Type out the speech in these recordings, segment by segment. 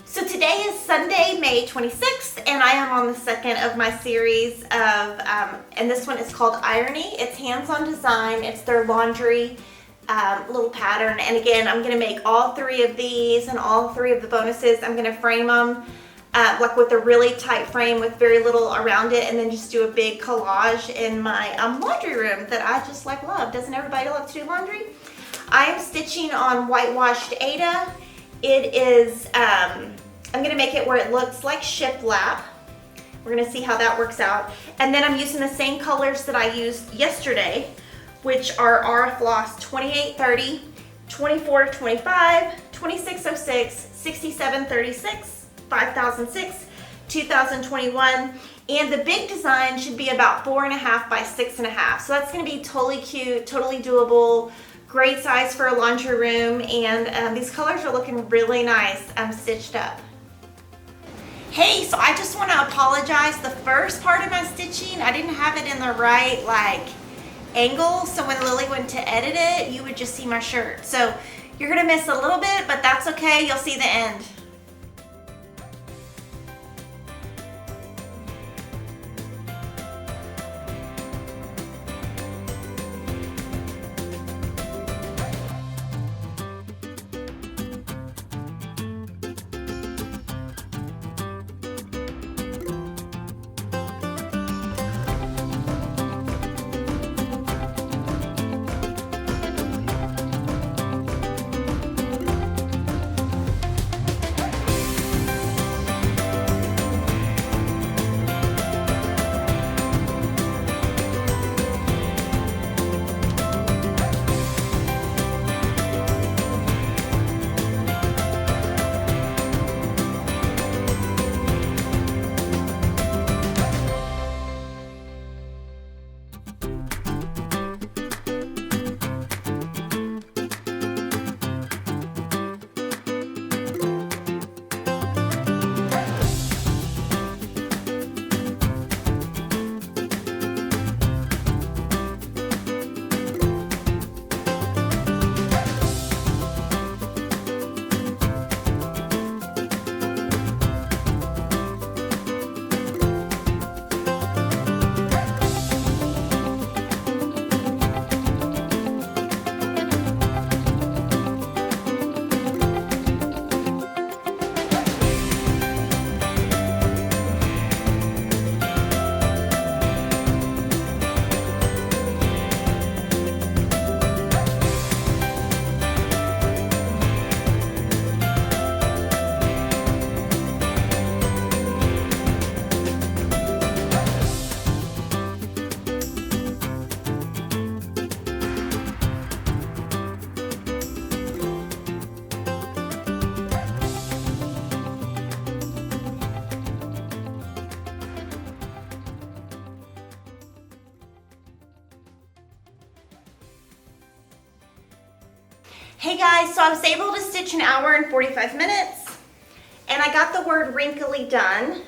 So today is Sunday, May 26th, and I am on the second of my series of, and this one is called Irony. It's hands-on design. It's their laundry little pattern. And again, I'm gonna make all three of these and all three of the bonuses. I'm gonna frame them like with a really tight frame with very little around it, and then just do a big collage in my laundry room that I just love. Doesn't everybody love to do laundry? I am stitching on whitewashed Aida. It is, I'm gonna make it where it looks like shiplap. We're gonna see how that works out. And then I'm using the same colors that I used yesterday, which are Floss 2830, 2425, 2606, 6736, 5006, 2021. And the big design should be about 4.5 by 6.5. So that's gonna be totally cute, totally doable. Great size for a laundry room, and these colors are looking really nice stitched up. Hey, so I just want to apologize. The first part of my stitching, I didn't have it in the right angle, so when Lily went to edit it, you would just see my shirt. So you're gonna miss a little bit, but that's okay. You'll see the end. Hey guys, so I was able to stitch 1 hour and 45 minutes, and I got the word wrinkly done.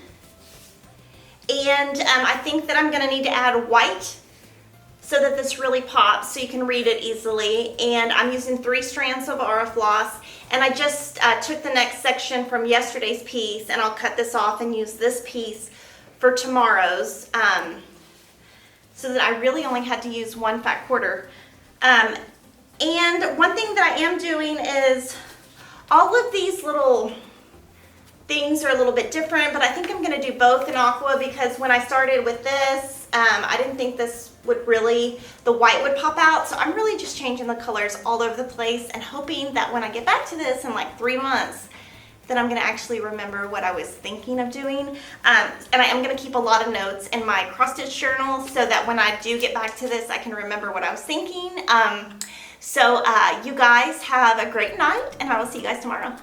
And I think that I'm gonna need to add white so that this really pops so you can read it easily. And I'm using 3 strands of Floss, and I just took the next section from yesterday's piece, and I'll cut this off and use this piece for tomorrow's, so that I really only had to use 1 fat quarter. And one thing that I am doing is all of these little things are a little bit different, but I think I'm gonna do both in aqua because when I started with this, I didn't think this would really, the white would pop out. So I'm really just changing the colors all over the place and hoping that when I get back to this in like 3 months, that I'm gonna actually remember what I was thinking of doing. And I am gonna keep a lot of notes in my cross stitch journal so that when I do get back to this, I can remember what I was thinking. So you guys have a great night, and I will see you guys tomorrow.